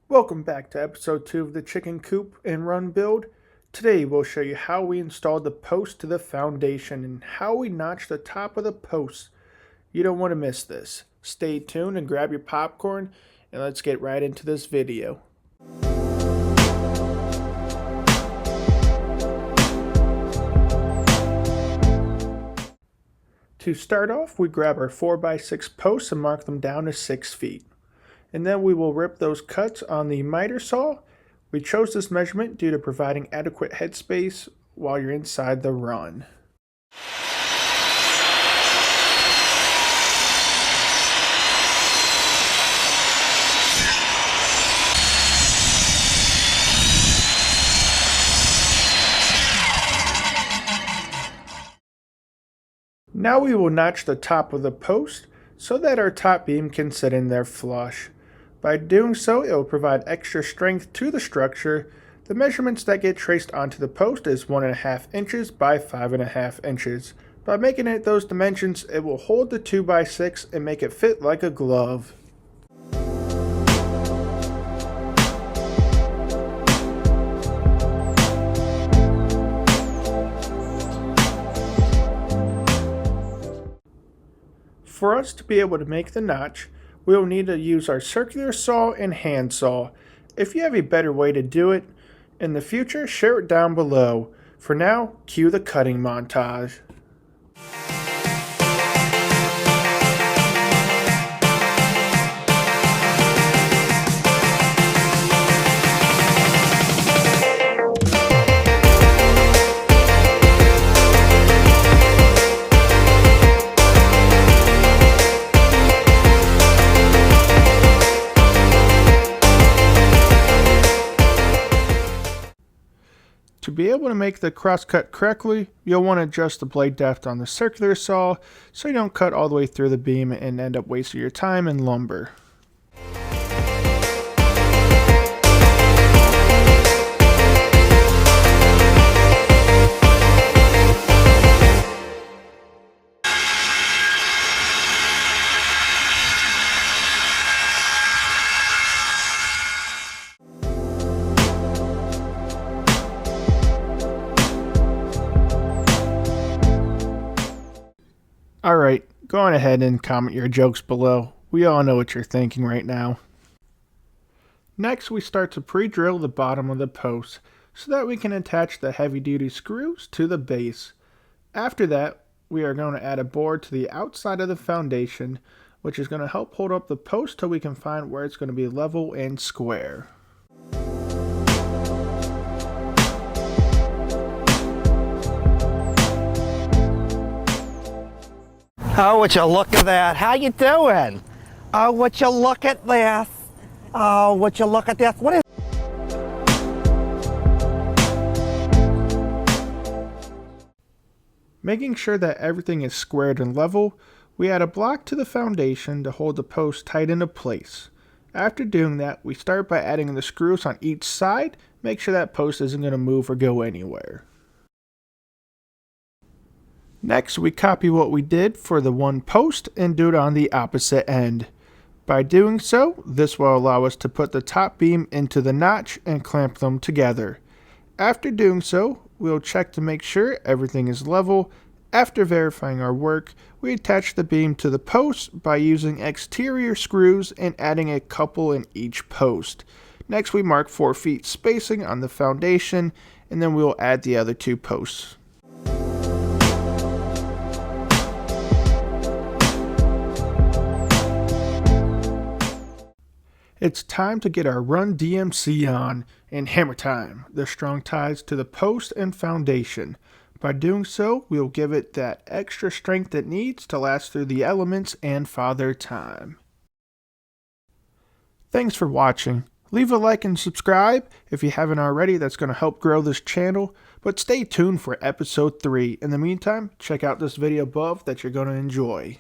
Welcome back to episode 2 of the chicken coop and run build. Today we'll show you how we installed the post to the foundation and how we notched the top of the post. You don't want to miss this. Stay tuned and grab your popcorn and let's get right into this video. To start off, we grab our 4x6 posts and mark them down to 6 feet. And then we will rip those cuts on the miter saw. We chose this measurement due to providing adequate headspace while you're inside the run. Now we will notch the top of the post so that our top beam can sit in there flush. By doing so, it will provide extra strength to the structure. The measurements that get traced onto the post is 1.5 inches by 5.5 inches. By making it those dimensions, it will hold the 2x6 and make it fit like a glove. For us to be able to make the notch, we will need to use our circular saw and hand saw. If you have a better way to do it in the future, share it down below. For now, cue the cutting montage. To be able to make the cross cut correctly, you'll want to adjust the blade depth on the circular saw so you don't cut all the way through the beam and end up wasting your time and lumber. Alright, go on ahead and comment your jokes below. We all know what you're thinking right now. Next, we start to pre-drill the bottom of the post so that we can attach the heavy-duty screws to the base. After that, we are going to add a board to the outside of the foundation, which is going to help hold up the post till we can find where it's going to be level and square. Oh, would you look at that? How you doing? Oh, would you look at this? Oh, would you look at this? What is... Making sure that everything is squared and level, we add a block to the foundation to hold the post tight into place. After doing that, we start by adding the screws on each side. Make sure that post isn't going to move or go anywhere. Next, we copy what we did for the one post and do it on the opposite end. By doing so, this will allow us to put the top beam into the notch and clamp them together. After doing so, we'll check to make sure everything is level. After verifying our work, we attach the beam to the post by using exterior screws and adding a couple in each post. Next, we mark 4 feet spacing on the foundation, and then we will add the other 2 posts. It's time to get our Run DMC on, and hammer time, the strong ties to the post and foundation. By doing so, we'll give it that extra strength it needs to last through the elements and Father Time. Thanks for watching. Leave a like and subscribe if you haven't already. That's going to help grow this channel. But stay tuned for episode 3. In the meantime, check out this video above that you're going to enjoy.